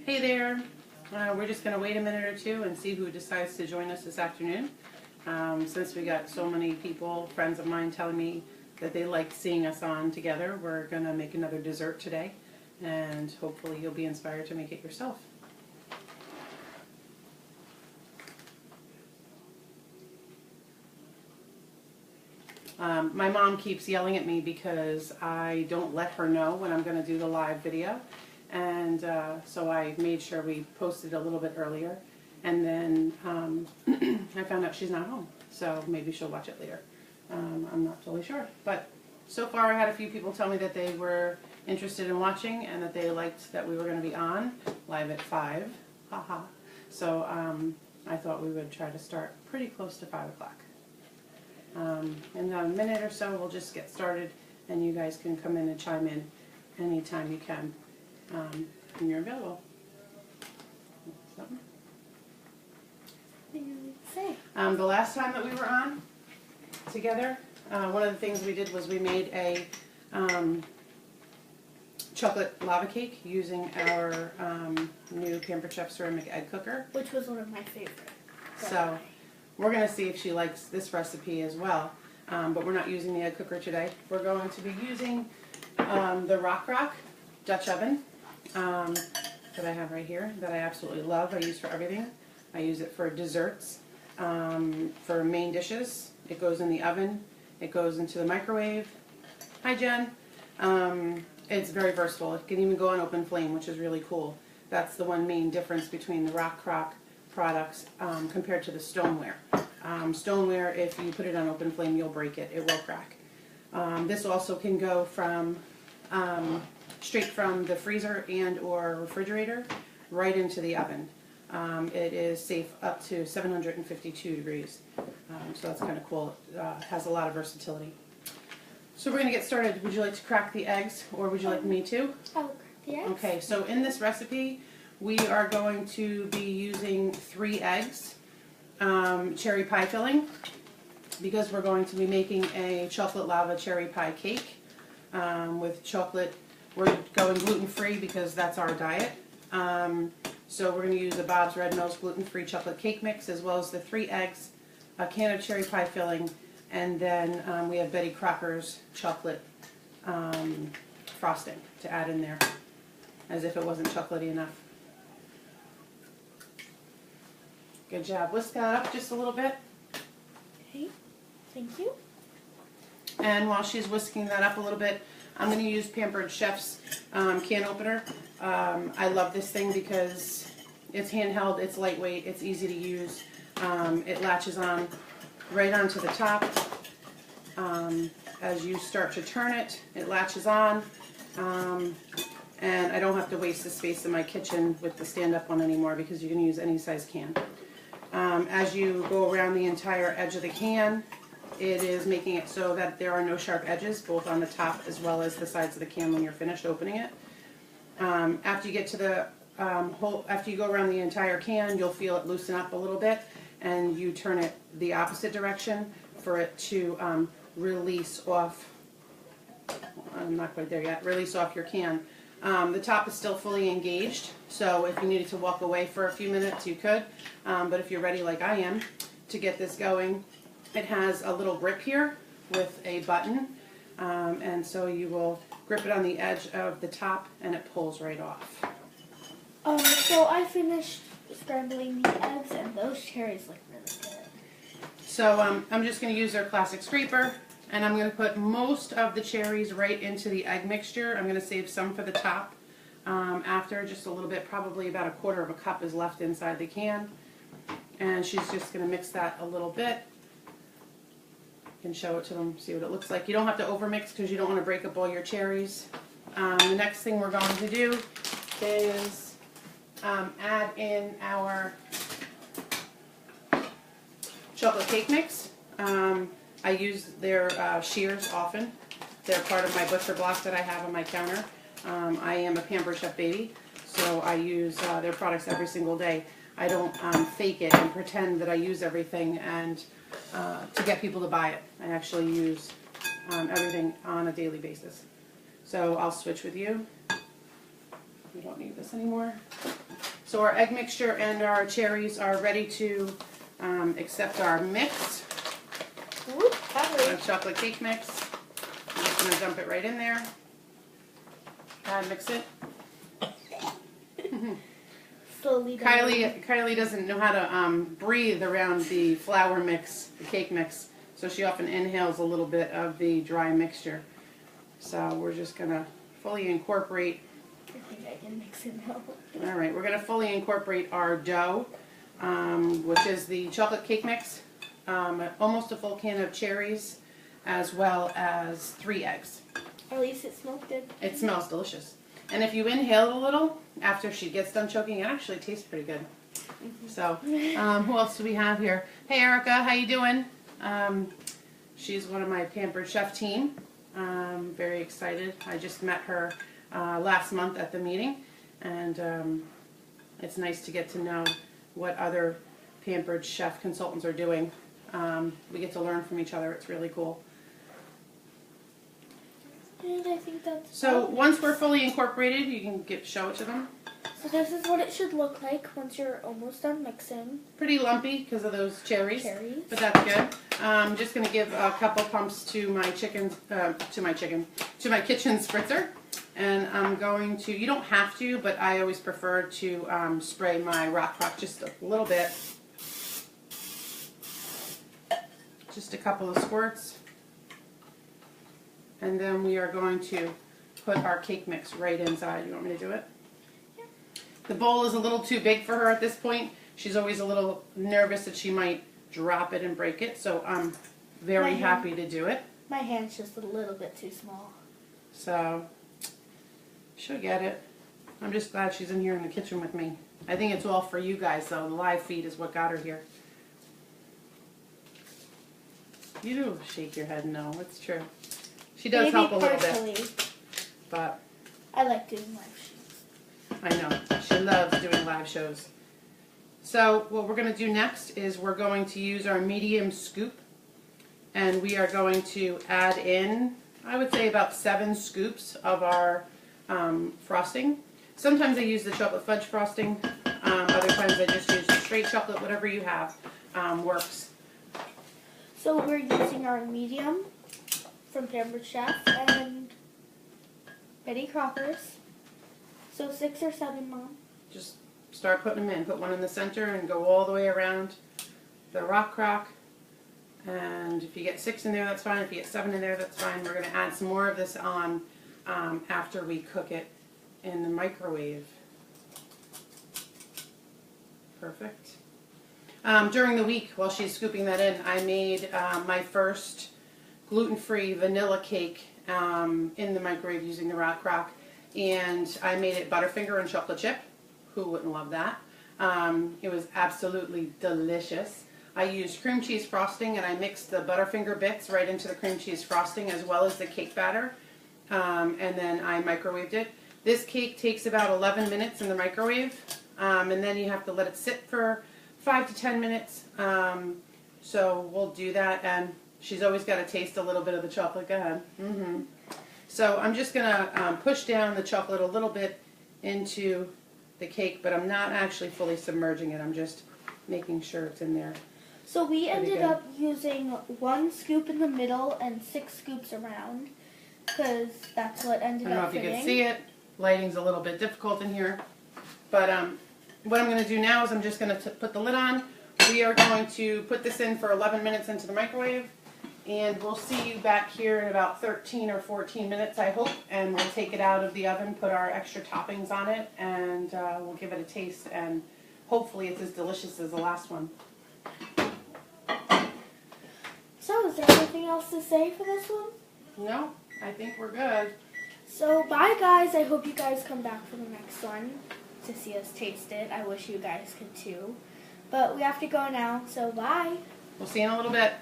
Hey there. We're just going to wait a minute or two and see who decides to join us this afternoon. Since we got so many people, friends of mine, telling me that they like seeing us on together, we're going to make another dessert today, and hopefully you'll be inspired to make it yourself. My mom keeps yelling at me because I don't let her know when I'm going to do the live video. And so I made sure we posted a little bit earlier. And then I found out she's not home. So maybe she'll watch it later. I'm not totally sure. But so far I had a few people tell me that they were interested in watching and that they liked that we were going to be on live at 5. Haha. So I thought we would try to start pretty close to 5 o'clock. In a minute or so we'll just get started and you guys can come in and chime in anytime you can. When you're available. Something? The last time that we were on together, one of the things we did was we made a chocolate lava cake using our new Pampered Chef ceramic egg cooker. Which was one of my favorites. So we're going to see if she likes this recipe as well. But we're not using the egg cooker today. We're going to be using the Rockcrok Dutch oven that I have right here that I absolutely love. I use for everything. I use it for desserts, for main dishes. It goes in the oven. It goes into the microwave. Hi, Jen. It's very versatile. It can even go on open flame, which is really cool. That's the one main difference between the Rockcrok products compared to the stoneware. Stoneware, if you put it on open flame, you'll break it. It will crack. This also can go from straight from the freezer and or refrigerator right into the oven. It is safe up to 752 degrees. So that's kind of cool. It has a lot of versatility. So we're going to get started. Would you like to crack the eggs or would you like me to? I'll crack the eggs. Okay, so in this recipe we are going to be using 3 eggs, cherry pie filling, because we're going to be making a chocolate lava cherry pie cake with chocolate. We're going gluten-free because that's our diet. So we're going to use the Bob's Red Mill's gluten-free chocolate cake mix, as well as the 3 eggs, a can of cherry pie filling, and then we have Betty Crocker's chocolate frosting to add in there, as if it wasn't chocolatey enough. Good job. Whisk that up just a little bit. Okay, thank you. And while she's whisking that up a little bit, I'm going to use Pampered Chef's can opener. I love this thing because it's handheld, it's lightweight, it's easy to use. It latches on right onto the top. As you start to turn it, it latches on. And I don't have to waste the space in my kitchen with the stand-up one anymore because you can use any size can. As you go around the entire edge of the can, it is making it so that there are no sharp edges, both on the top as well as the sides of the can when you're finished opening it. After you get to the after you go around the entire can, you'll feel it loosen up a little bit, and you turn it the opposite direction for it to release off. I'm not quite there yet. Release off your can. The top is still fully engaged, so if you needed to walk away for a few minutes, you could. But if you're ready, like I am, to get this going, it has a little grip here with a button, and so you will grip it on the edge of the top, and it pulls right off. So I finished scrambling the eggs, and those cherries look really good. So I'm just going to use their classic scraper, and I'm going to put most of the cherries right into the egg mixture. I'm going to save some for the top after, just a little bit, probably about 1/4 cup is left inside the can. And she's just going to mix that a little bit. You can show it to them, see what it looks like. You don't have to overmix because you don't want to break up all your cherries. The next thing we're going to do is add in our chocolate cake mix. I use their shears often. They're part of my butcher block that I have on my counter. I am a Pampered Chef baby, so I use their products every single day. I don't fake it and pretend that I use everything and to get people to buy it. I actually use everything on a daily basis. So I'll switch with you. We don't need this anymore. So our egg mixture and our cherries are ready to accept our mix. Ooh, Our chocolate cake mix. I'm just going to dump it right in there. Mix it. Slowly. Kylie doesn't know how to breathe around the flour mix, the cake mix, so she often inhales a little bit of the dry mixture. So we're just going to fully incorporate. I think I can mix it now. All right, we're going to fully incorporate our dough, which is the chocolate cake mix, almost a full can of cherries, as well as 3 eggs. At least it smells good. It smells delicious. And if you inhale it a little after she gets done choking, it actually tastes pretty good. So, who else do we have here? Hey, Erica, how you doing? She's one of my Pampered Chef team. Very excited. I just met her last month at the meeting, and it's nice to get to know what other Pampered Chef consultants are doing. We get to learn from each other. It's really cool. And I think that's So once we're fully incorporated, you can show it to them. So this is what it should look like once you're almost done mixing. Pretty lumpy because of those cherries. But that's good. I'm just going to give a couple pumps to my kitchen spritzer. And I'm going to, you don't have to, but I always prefer to spray my Rockcrok just a little bit. Just a couple of squirts. And then we are going to put our cake mix right inside. You want me to do it? Yeah. The bowl is a little too big for her at this point. She's always a little nervous that she might drop it and break it. So I'm very happy to do it. My hand's just a little bit too small. So she'll get it. I'm just glad she's in here in the kitchen with me. I think it's all for you guys, though. The live feed is what got her here. You do shake your head no. It's true. She does help a little bit. But I like doing live shows. I know. She loves doing live shows. So what we're going to do next is we're going to use our medium scoop. And we are going to add in, I would say, about 7 scoops of our frosting. Sometimes I use the chocolate fudge frosting. Other times I just use straight chocolate. Whatever you have works. So we're using our medium from Pampered Chef and Betty Crocker's. So 6 or 7, Mom. Just start putting them in. Put one in the center and go all the way around the Rockcrok. And if you get 6 in there, that's fine. If you get 7 in there, that's fine. We're going to add some more of this on after we cook it in the microwave. Perfect. During the week, while she's scooping that in, I made my first gluten-free vanilla cake in the microwave using the Rockcrok. And I made it Butterfinger and chocolate chip. Who wouldn't love that? It was absolutely delicious. I used cream cheese frosting, and I mixed the Butterfinger bits right into the cream cheese frosting as well as the cake batter. And then I microwaved it. This cake takes about 11 minutes in the microwave. And then you have to let it sit for 5 to 10 minutes. So we'll do that. And she's always got to taste a little bit of the chocolate. Go ahead. So I'm just going to push down the chocolate a little bit into the cake, but I'm not actually fully submerging it. I'm just making sure it's in there. So we ended up using 1 scoop in the middle and 6 scoops around, because that's what ended up fitting. I don't know if you can see it. Lighting's a little bit difficult in here. But what I'm going to do now is I'm just going to put the lid on. We are going to put this in for 11 minutes into the microwave. And we'll see you back here in about 13 or 14 minutes, I hope. And we'll take it out of the oven, put our extra toppings on it, and we'll give it a taste. And hopefully it's as delicious as the last one. So is there anything else to say for this one? No, I think we're good. So bye guys. I hope you guys come back for the next one to see us taste it. I wish you guys could too. But we have to go now, so bye. We'll see you in a little bit.